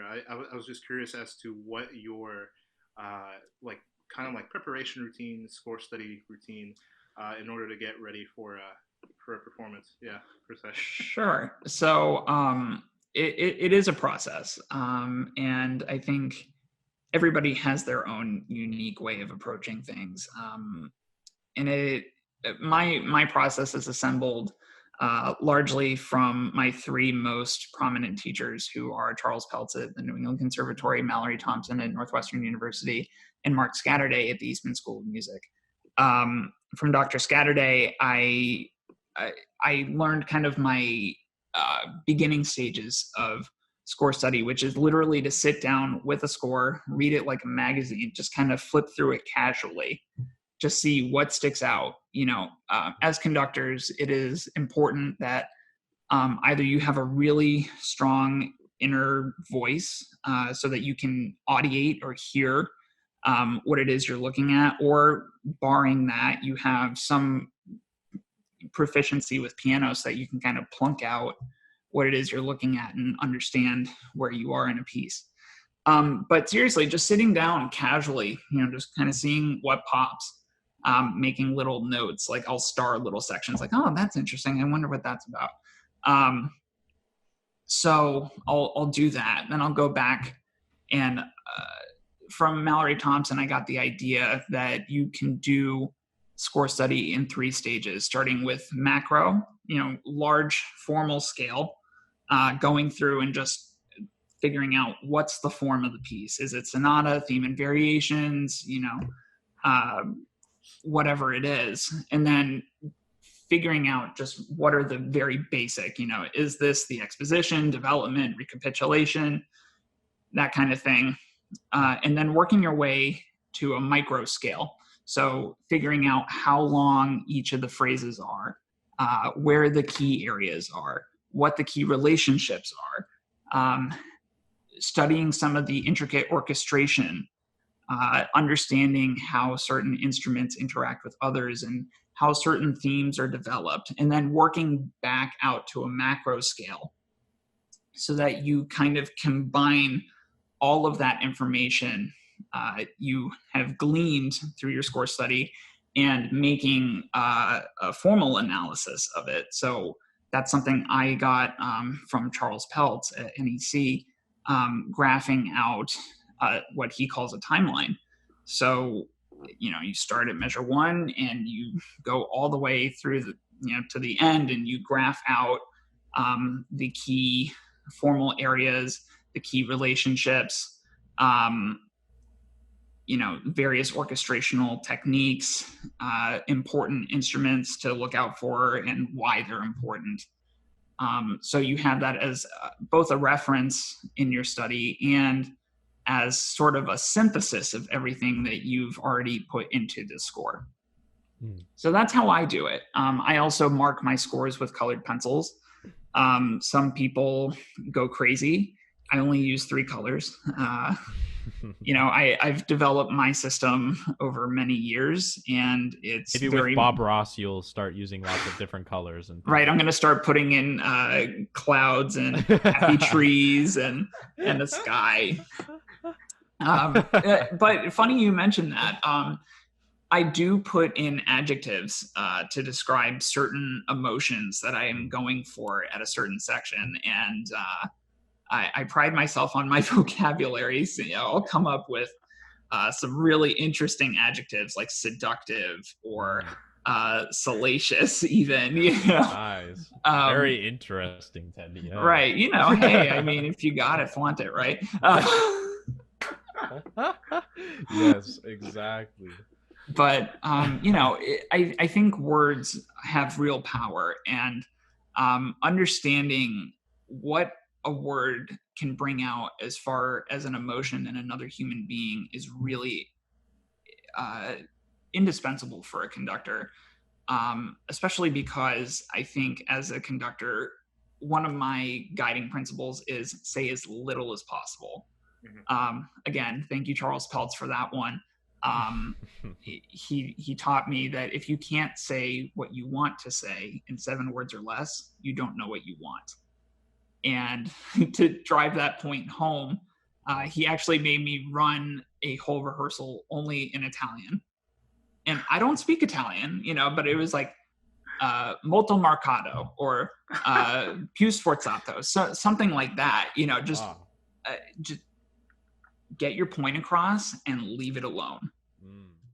I was just curious as to what your like kind of like preparation routine, score study routine, in order to get ready for a performance. Yeah, per se. Sure. So it is a process, and I think everybody has their own unique way of approaching things. And my process is assembled largely from my three most prominent teachers, who are Charles Peltz at the New England Conservatory, Mallory Thompson at Northwestern University, and Mark Scatterday at the Eastman School of Music. From Dr. Scatterday, I, I learned kind of my beginning stages of score study, which is literally to sit down with a score, read it like a magazine, just kind of flip through it casually, just see what sticks out. As conductors, it is important that either you have a really strong inner voice so that you can audiate or hear what it is you're looking at, or barring that, you have some proficiency with piano so that you can kind of plunk out what it is you're looking at and understand where you are in a piece. But seriously, just sitting down casually, just kind of seeing what pops, making little notes. Like I'll star little sections like, oh, that's interesting. I wonder what that's about. So I'll do that. Then I'll go back and from Mallory Thompson, I got the idea that you can do score study in three stages, starting with macro, large formal scale, going through and just figuring out what's the form of the piece. Is it sonata, theme and variations, uh, whatever it is. And then figuring out just what are the very basic, is this the exposition, development, recapitulation, that kind of thing. And then working your way to a micro scale. So figuring out how long each of the phrases are, where the key areas are, what the key relationships are, studying some of the intricate orchestration, understanding how certain instruments interact with others and how certain themes are developed, and then working back out to a macro scale so that you kind of combine all of that information you have gleaned through your score study and making a formal analysis of it. So that's something I got from Charles Peltz at NEC, graphing out what he calls a timeline. So, you start at measure one and you go all the way through to the end, and you graph out the key formal areas, the key relationships, various orchestrational techniques, important instruments to look out for and why they're important. So you have that as both a reference in your study and as sort of a synthesis of everything that you've already put into the score. So that's how I do it. I also mark my scores with colored pencils. Some people go crazy. I only use three colors. I've developed my system over many years, and it's Maybe with Bob Ross, you'll start using lots of different colors and things. Right. I'm going to start putting in clouds and happy trees and the sky. But funny you mentioned that. I do put in adjectives to describe certain emotions that I am going for at a certain section, and I pride myself on my vocabulary. So, I'll come up with some really interesting adjectives like seductive or salacious, even. Nice. Very interesting, Teddy. Yeah. Right. Hey, I mean, if you got it, flaunt it, right? Yes, exactly. But I think words have real power, and understanding what a word can bring out as far as an emotion in another human being is really indispensable for a conductor, especially because I think as a conductor, one of my guiding principles is say as little as possible. Again, thank you, Charles Peltz, for that one. He taught me that if you can't say what you want to say in 7 words or less, you don't know what you want. And to drive that point home, he actually made me run a whole rehearsal only in Italian. And I don't speak Italian, but it was like molto marcato or più sforzato, so something like that. Just Wow. just get your point across and leave it alone.